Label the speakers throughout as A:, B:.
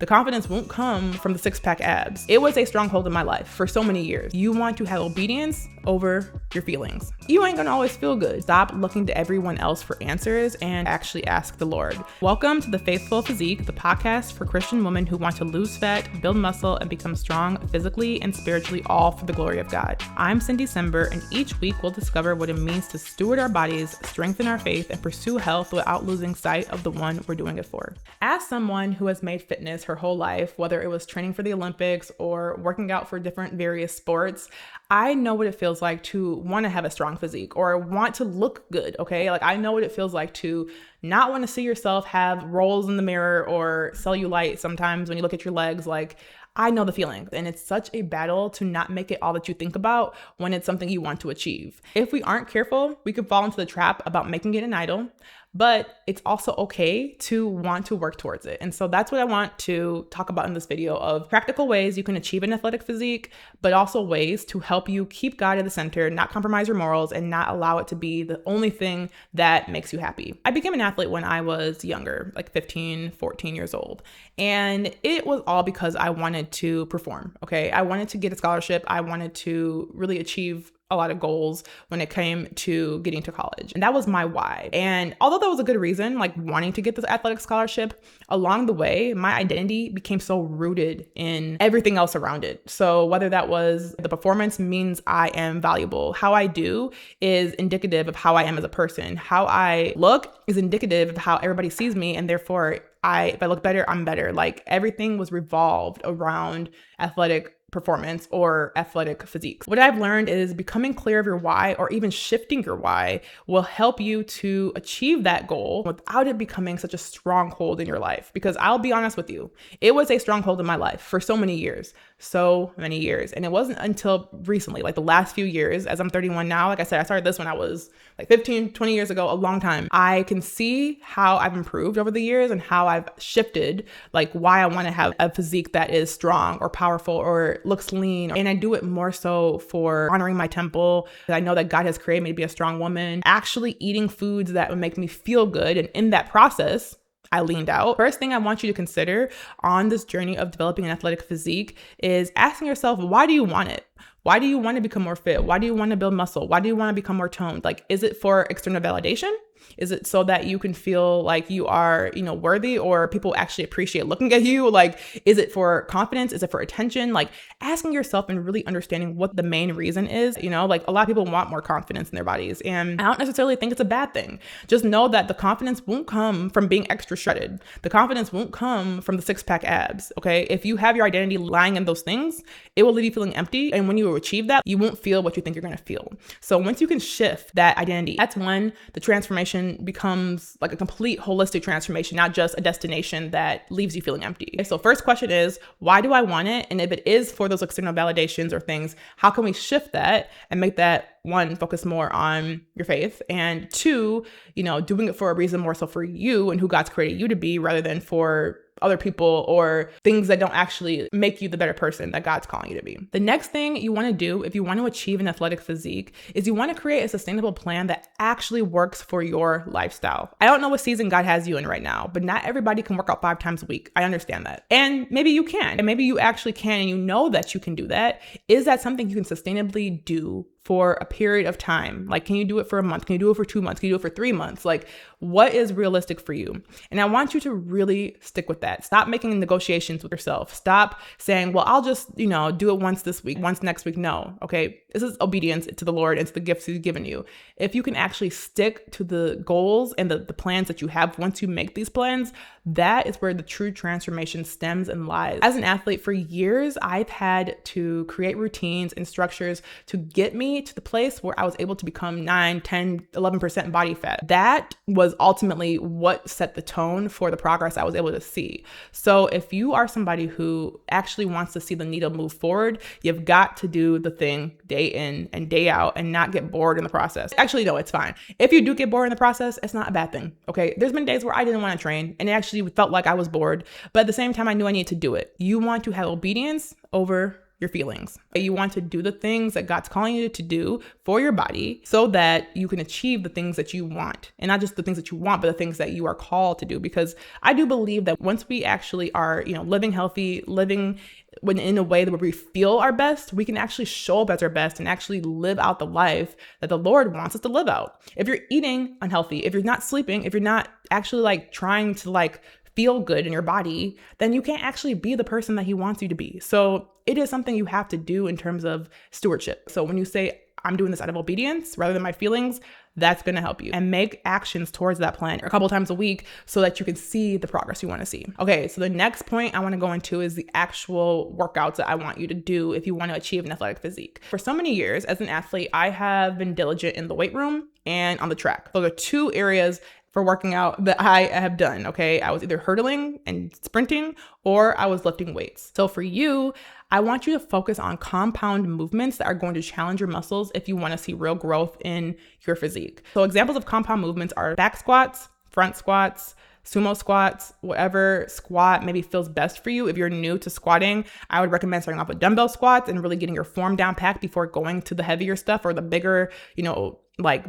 A: The confidence won't come from the six-pack abs. It was a stronghold in my life for so many years. You want to have obedience over your feelings. You ain't gonna always feel good. Stop looking to everyone else for answers and actually ask the Lord. Welcome to The Faithful Physique, the podcast for Christian women who want to lose fat, build muscle, and become strong physically and spiritually, all for the glory of God. I'm Sember, and each week we'll discover what it means to steward our bodies, strengthen our faith, and pursue health without losing sight of the one we're doing it for. As someone who has made fitness her whole life, whether it was training for the Olympics or working out for different various sports, I know what it feels like to want to have a strong physique or want to look good, okay? Like, I know what it feels like to not want to see yourself have rolls in the mirror or cellulite sometimes when you look at your legs. Like, I know the feeling, and it's such a battle to not make it all that you think about when it's something you want to achieve. If we aren't careful, we could fall into the trap about making it an idol, but it's also okay to want to work towards it. And so that's what I want to talk about in this video, of practical ways you can achieve an athletic physique, but also ways to help you keep God at the center, not compromise your morals, and not allow it to be the only thing that makes you happy. I became an athlete when I was younger, like 15, 14 years old. And it was all because I wanted to perform, okay? I wanted to get a scholarship. I wanted to really achieve a lot of goals when it came to getting to college. And that was my why. And although that was a good reason, like wanting to get this athletic scholarship, along the way, my identity became so rooted in everything else around it. So whether that was the performance means I am valuable, how I do is indicative of how I am as a person, how I look is indicative of how everybody sees me, and therefore if I look better, I'm better. Like, everything was revolved around athletic performance or athletic physiques. What I've learned is becoming clear of your why, or even shifting your why, will help you to achieve that goal without it becoming such a stronghold in your life. Because I'll be honest with you, it was a stronghold in my life for so many years. And it wasn't until recently, like the last few years, as I'm 31 now, like I said, I started this when I was like 15, 20 years ago, a long time. I can see how I've improved over the years and how I've shifted, like why I want to have a physique that is strong or powerful or looks lean. And I do it more so for honoring my temple. I know that God has created me to be a strong woman, actually eating foods that would make me feel good. And in that process, I leaned out. First thing I want you to consider on this journey of developing an athletic physique is asking yourself, why do you want it? Why do you want to become more fit? Why do you want to build muscle? Why do you want to become more toned? Like, is it for external validation? Is it so that you can feel like you are, worthy, or people actually appreciate looking at you? Like, is it for confidence? Is it for attention? Like, asking yourself and really understanding what the main reason is. Like, a lot of people want more confidence in their bodies, and I don't necessarily think it's a bad thing. Just know that the confidence won't come from being extra shredded. The confidence won't come from the six-pack abs, okay? If you have your identity lying in those things, it will leave you feeling empty. And when you achieve that, you won't feel what you think you're going to feel. So once you can shift that identity, that's when the transformation becomes like a complete holistic transformation, not just a destination that leaves you feeling empty. Okay, so first question is, why do I want it? And if it is for those external validations or things, how can we shift that and make that, one, focus more on your faith, and two, doing it for a reason more so for you and who God's created you to be, rather than for other people or things that don't actually make you the better person that God's calling you to be. The next thing you want to do if you want to achieve an athletic physique is you want to create a sustainable plan that actually works for your lifestyle. I don't know what season God has you in right now, but not everybody can work out 5 times a week. I understand that. And maybe you can, and maybe you actually can, and you know that you can do that. Is that something you can sustainably do for a period of time? Like, can you do it for a month? Can you do it for 2 months? Can you do it for 3 months? Like, what is realistic for you? And I want you to really stick with that. Stop making negotiations with yourself. Stop saying, well, I'll just, do it once this week, once next week. No, okay? This is obedience to the Lord and to the gifts He's given you. If you can actually stick to the goals and the plans that you have, once you make these plans, that is where the true transformation stems and lies. As an athlete for years, I've had to create routines and structures to get me to the place where I was able to become 9, 10, 11% body fat. That was ultimately what set the tone for the progress I was able to see. So if you are somebody who actually wants to see the needle move forward, you've got to do the thing day in and day out and not get bored in the process. Actually, no, it's fine. If you do get bored in the process, it's not a bad thing, okay? There's been days where I didn't want to train and it actually felt like I was bored, but at the same time, I knew I needed to do it. You want to have obedience over your feelings. You want to do the things that God's calling you to do for your body so that you can achieve the things that you want. And not just the things that you want, but the things that you are called to do. Because I do believe that once we actually are, living healthy, living in a way that where we feel our best, we can actually show up as our best and actually live out the life that the Lord wants us to live out. If you're eating unhealthy, if you're not sleeping, if you're not actually trying to feel good in your body, then you can't actually be the person that he wants you to be. So it is something you have to do in terms of stewardship. So when you say, I'm doing this out of obedience rather than my feelings, that's going to help you, and make actions towards that plan a couple times a week so that you can see the progress you want to see. Okay, so the next point I want to go into is the actual workouts that I want you to do if you want to achieve an athletic physique. For so many years as an athlete, I have been diligent in the weight room and on the track. So there are two areas for working out that I have done, okay? I was either hurdling and sprinting or I was lifting weights. So for you, I want you to focus on compound movements that are going to challenge your muscles if you want to see real growth in your physique. So examples of compound movements are back squats, front squats, sumo squats, whatever squat maybe feels best for you. If you're new to squatting, I would recommend starting off with dumbbell squats and really getting your form down pat before going to the heavier stuff or the bigger,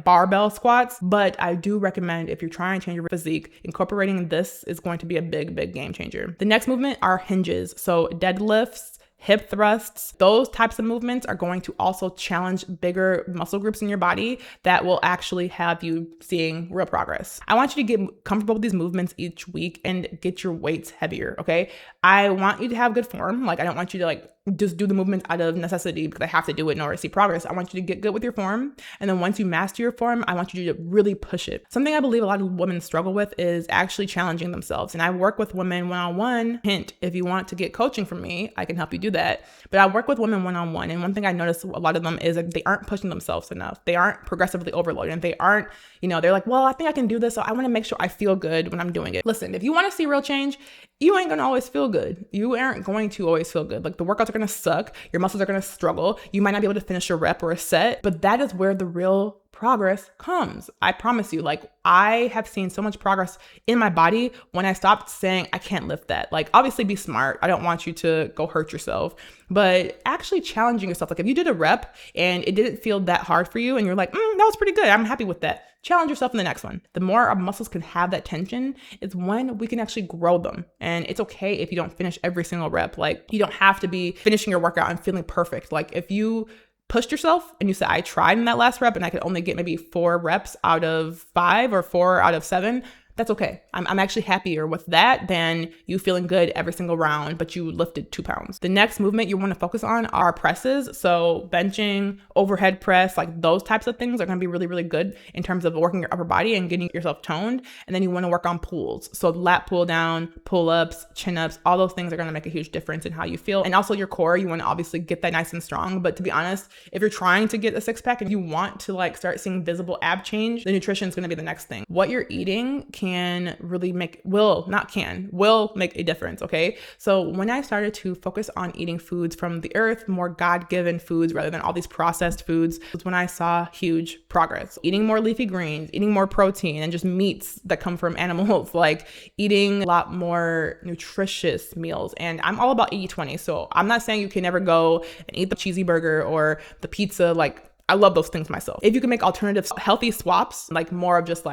A: barbell squats. But I do recommend, if you're trying to change your physique, incorporating this is going to be a big, big game changer. The next movement are hinges. So deadlifts, hip thrusts, those types of movements are going to also challenge bigger muscle groups in your body that will actually have you seeing real progress. I want you to get comfortable with these movements each week and get your weights heavier, okay? I want you to have good form. I don't want you to just do the movements out of necessity because I have to do it in order to see progress. I want you to get good with your form. And then once you master your form, I want you to really push it. Something I believe a lot of women struggle with is actually challenging themselves. And I work with women one-on-one. Hint, if you want to get coaching from me, I can help you do that. But I work with women one-on-one. And one thing I notice a lot of them is that they aren't pushing themselves enough. They aren't progressively overloaded. And they aren't, they're like, well, I think I can do this. So I want to make sure I feel good when I'm doing it. Listen, if you want to see real change, you ain't going to always feel good. You aren't going to always feel good. The workouts are going to suck. Your muscles are going to struggle. You might not be able to finish a rep or a set, but that is where the real progress comes. I promise you, I have seen so much progress in my body when I stopped saying, I can't lift that. Obviously be smart. I don't want you to go hurt yourself, but actually challenging yourself. If you did a rep and it didn't feel that hard for you and you're like, that was pretty good, I'm happy with that. Challenge yourself in the next one. The more our muscles can have that tension is when we can actually grow them. And it's okay if you don't finish every single rep. You don't have to be finishing your workout and feeling perfect. If you pushed yourself and you said, I tried in that last rep and I could only get maybe 4 reps out of 5 or 4 out of 7, that's okay. I'm actually happier with that than you feeling good every single round, but you lifted 2 pounds. The next movement you want to focus on are presses. So benching, overhead press, those types of things are going to be really, really good in terms of working your upper body and getting yourself toned. And then you want to work on pulls. So lat pull down, pull-ups, chin-ups, all those things are going to make a huge difference in how you feel. And also your core, you want to obviously get that nice and strong. But to be honest, if you're trying to get a 6-pack and you want to start seeing visible ab change, the nutrition is going to be the next thing. What you're eating will make a difference, okay? So when I started to focus on eating foods from the earth, more God-given foods rather than all these processed foods, was when I saw huge progress. Eating more leafy greens, eating more protein and just meats that come from animals, eating a lot more nutritious meals. And I'm all about 80-20. So I'm not saying you can never go and eat the cheesy burger or the pizza. I love those things myself. If you can make alternatives, healthy swaps, more of just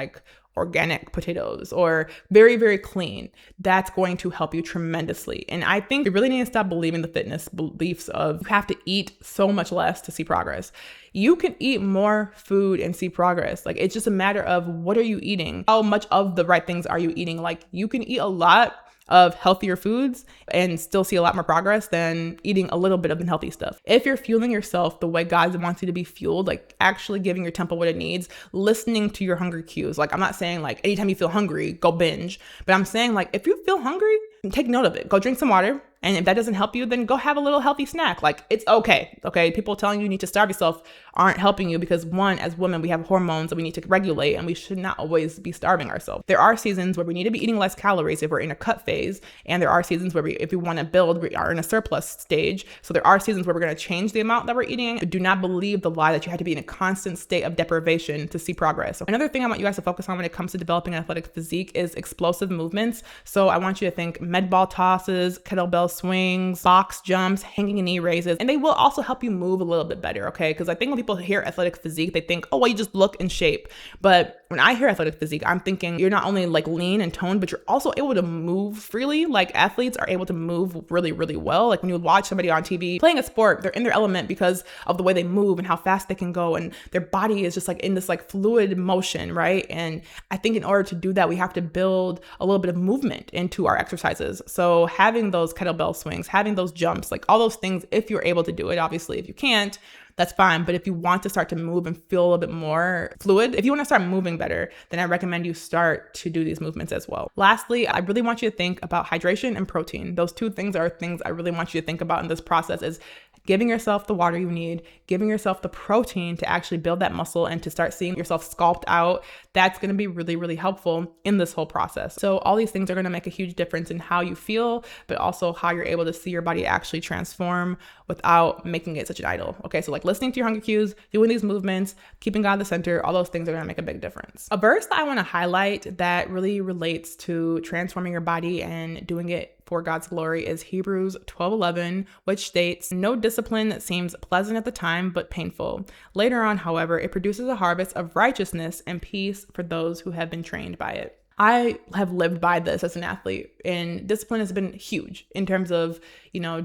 A: organic potatoes or very, very clean, that's going to help you tremendously. And I think you really need to stop believing the fitness beliefs of you have to eat so much less to see progress. You can eat more food and see progress. It's just a matter of what are you eating? How much of the right things are you eating? You can eat a lot of healthier foods and still see a lot more progress than eating a little bit of unhealthy stuff. If you're fueling yourself the way God wants you to be fueled, actually giving your temple what it needs, listening to your hunger cues. I'm not saying anytime you feel hungry, go binge, but I'm saying if you feel hungry, take note of it. Go drink some water. And if that doesn't help you, then go have a little healthy snack. It's okay. Okay. People telling you need to starve yourself aren't helping you because one, as women, we have hormones that we need to regulate and we should not always be starving ourselves. There are seasons where we need to be eating less calories if we're in a cut phase. And there are seasons where if we want to build, we are in a surplus stage. So there are seasons where we're going to change the amount that we're eating. Do not believe the lie that you have to be in a constant state of deprivation to see progress. Another thing I want you guys to focus on when it comes to developing an athletic physique is explosive movements. So I want you to think med ball tosses, kettlebell swings, box jumps, hanging knee raises, and they will also help you move a little bit better, okay? Because I think when people hear athletic physique, they think, oh, well, you just look in shape. But when I hear athletic physique, I'm thinking you're not only like lean and toned, but you're also able to move freely. Like athletes are able to move really, really well. Like when you watch somebody on TV playing a sport, they're in their element because of the way they move and how fast they can go. And their body is just like in this like fluid motion, right? And I think in order to do that, we have to build a little bit of movement into our exercises. So having those kettlebell swings, having those jumps, like all those things, if you're able to do it, obviously, if you can't, that's fine. But if you want to start to move and feel a little bit more fluid, if you want to start moving better, then I recommend you start to do these movements as well. Lastly, I really want you to think about hydration and protein. Those two things are things I really want you to think about in this process, is giving yourself the water you need, giving yourself the protein to actually build that muscle and to start seeing yourself sculpt out. That's going to be really, really helpful in this whole process. So all these things are going to make a huge difference in how you feel, but also how you're able to see your body actually transform without making it such an idol. Okay, so like listening to your hunger cues, doing these movements, keeping God at the center, all those things are going to make a big difference. A verse that I want to highlight that really relates to transforming your body and doing it for God's glory is Hebrews 12:11, which states, "No discipline that seems pleasant at the time, but painful. Later on, however, it produces a harvest of righteousness and peace for those who have been trained by it." I have lived by this as an athlete, and discipline has been huge in terms of,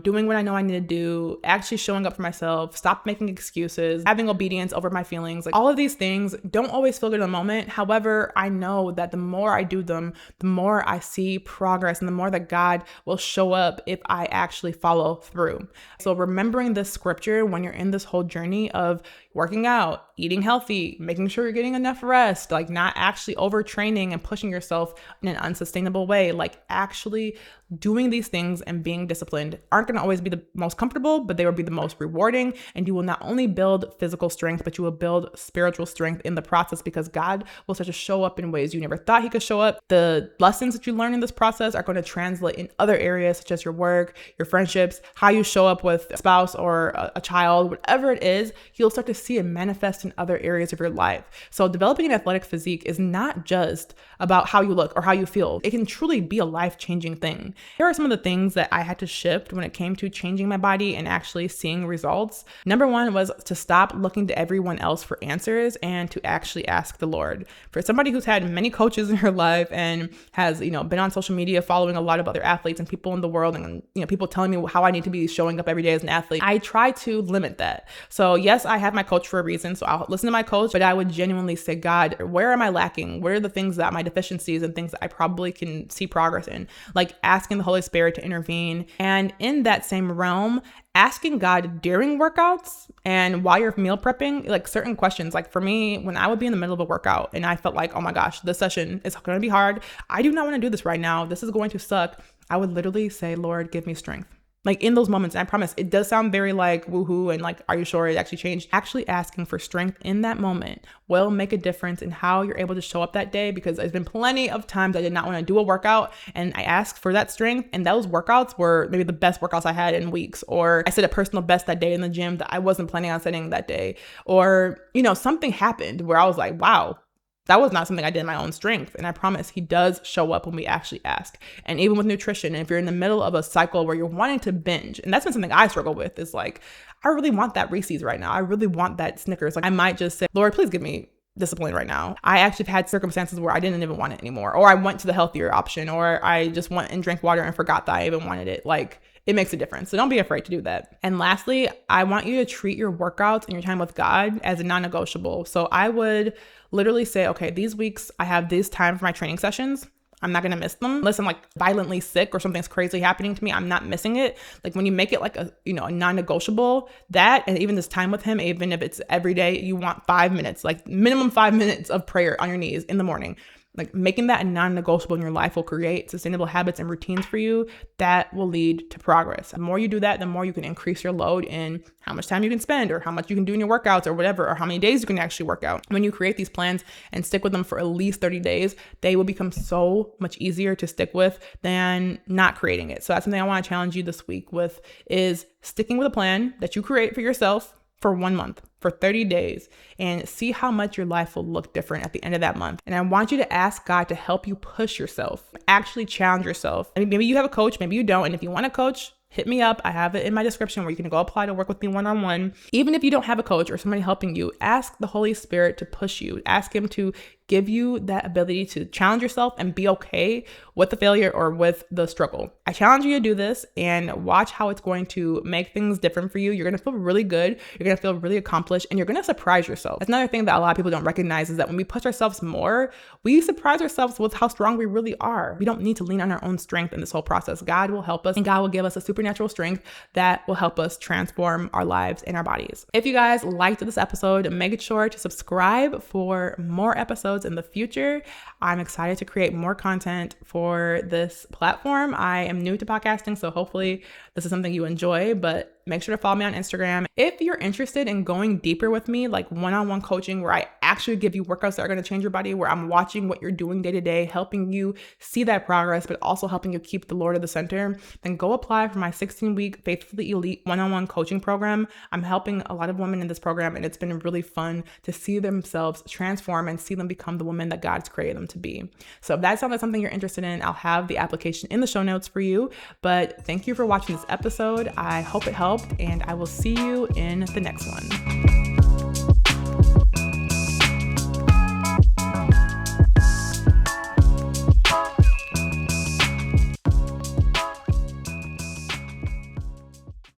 A: doing what I know I need to do, actually showing up for myself, stop making excuses, having obedience over my feelings. Like all of these things don't always feel good in the moment. However, I know that the more I do them, the more I see progress and the more that God will show up if I actually follow through. So remembering this scripture when you're in this whole journey of working out, eating healthy, making sure you're getting enough rest, like not actually overtraining and pushing yourself in an unsustainable way, like actually doing these things and being disciplined aren't going to always be the most comfortable, but they will be the most rewarding. And you will not only build physical strength, but you will build spiritual strength in the process, because God will start to show up in ways you never thought he could show up. The lessons that you learn in this process are going to translate in other areas, such as your work, your friendships, how you show up with a spouse or a child, whatever it is, you'll start to see it manifest in other areas of your life. So developing an athletic physique is not just about how you look or how you feel. It can truly be a life-changing thing. Here are some of the things that I had to shift when it came to changing my body and actually seeing results. Number one was to stop looking to everyone else for answers and to actually ask the Lord. For somebody who's had many coaches in her life and has, been on social media following a lot of other athletes and people in the world, and, people telling me how I need to be showing up every day as an athlete, I try to limit that. So yes, I have my coach for a reason. So I'll listen to my coach, but I would genuinely say, God, where am I lacking? What are the things that my deficiencies and things that I probably can see progress in? Like asking the Holy Spirit to intervene. And in that same realm, asking God during workouts and while you're meal prepping, like certain questions. Like for me, when I would be in the middle of a workout and I felt like, oh my gosh, this session is going to be hard. I do not want to do this right now. This is going to suck. I would literally say, Lord, give me strength. Like in those moments, and I promise it does sound very like woohoo and like, are you sure it actually changed? Actually asking for strength in that moment will make a difference in how you're able to show up that day, because there's been plenty of times I did not want to do a workout and I asked for that strength, and those workouts were maybe the best workouts I had in weeks, or I set a personal best that day in the gym that I wasn't planning on setting that day, or, something happened where I was like, wow, that was not something I did in my own strength. And I promise he does show up when we actually ask. And even with nutrition, if you're in the middle of a cycle where you're wanting to binge, and that's been something I struggle with, is like, I really want that Reese's right now. I really want that Snickers. Like I might just say, Lord, please give me discipline right now. I actually have had circumstances where I didn't even want it anymore, or I went to the healthier option, or I just went and drank water and forgot that I even wanted it. Like it makes a difference. So don't be afraid to do that. And lastly, I want you to treat your workouts and your time with God as a non-negotiable. So I would literally say, okay, these weeks I have this time for my training sessions. I'm not going to miss them. Unless I'm like violently sick or something's crazy happening to me, I'm not missing it. Like when you make it like a non-negotiable, that, and even this time with him, even if it's every day, you want 5 minutes, like minimum 5 minutes of prayer on your knees in the morning. Like making that a non-negotiable in your life will create sustainable habits and routines for you that will lead to progress. The more you do that, the more you can increase your load in how much time you can spend, or how much you can do in your workouts, or whatever, or how many days you can actually work out. When you create these plans and stick with them for at least 30 days, they will become so much easier to stick with than not creating it. So that's something I want to challenge you this week with, is sticking with a plan that you create for yourself for 1 month, for 30 days, and see how much your life will look different at the end of that month. And I want you to ask God to help you push yourself, actually challenge yourself. I mean, maybe you have a coach, maybe you don't. And if you want a coach, hit me up. I have it in my description where you can go apply to work with me one-on-one. Even if you don't have a coach or somebody helping you, ask the Holy Spirit to push you. Ask him to give you that ability to challenge yourself and be okay with the failure or with the struggle. I challenge you to do this and watch how it's going to make things different for you. You're going to feel really good. You're going to feel really accomplished, and you're going to surprise yourself. That's another thing that a lot of people don't recognize, is that when we push ourselves more, we surprise ourselves with how strong we really are. We don't need to lean on our own strength in this whole process. God will help us, and God will give us a supernatural strength that will help us transform our lives and our bodies. If you guys liked this episode, make sure to subscribe for more episodes in the future. I'm excited to create more content for this platform. I am new to podcasting, so hopefully this is something you enjoy, but make sure to follow me on Instagram. If you're interested in going deeper with me, like one-on-one coaching where I actually give you workouts that are going to change your body, where I'm watching what you're doing day to day, helping you see that progress, but also helping you keep the Lord at the center, then go apply for my 16-week Faithfully Elite one-on-one coaching program. I'm helping a lot of women in this program, and it's been really fun to see themselves transform and see them become the woman that God's created them to be. So if that sounds like something you're interested in, I'll have the application in the show notes for you. But thank you for watching this episode. I hope it helped, and I will see you in the next one.